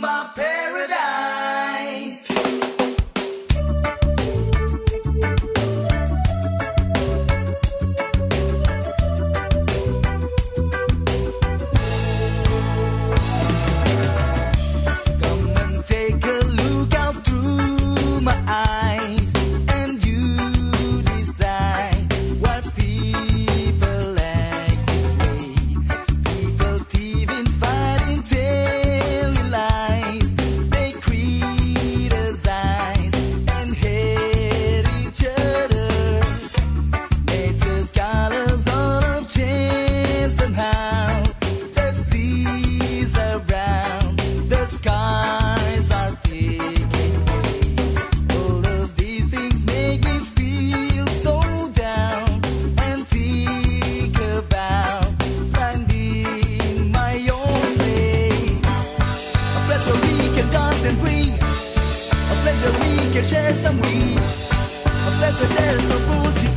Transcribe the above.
my paradise. Come and take a look out through my eyes, and you decide what people act this way. People thieving, fighting, telling lies. They criticize and hate each other. Nature's colors all have changed somehow. The seas are brown, the skies are taking way. All of these things make me feel so down, and think about finding my own place. A place where we can dance and breathe, a place where we can share some weed, a place where there's no bullshit.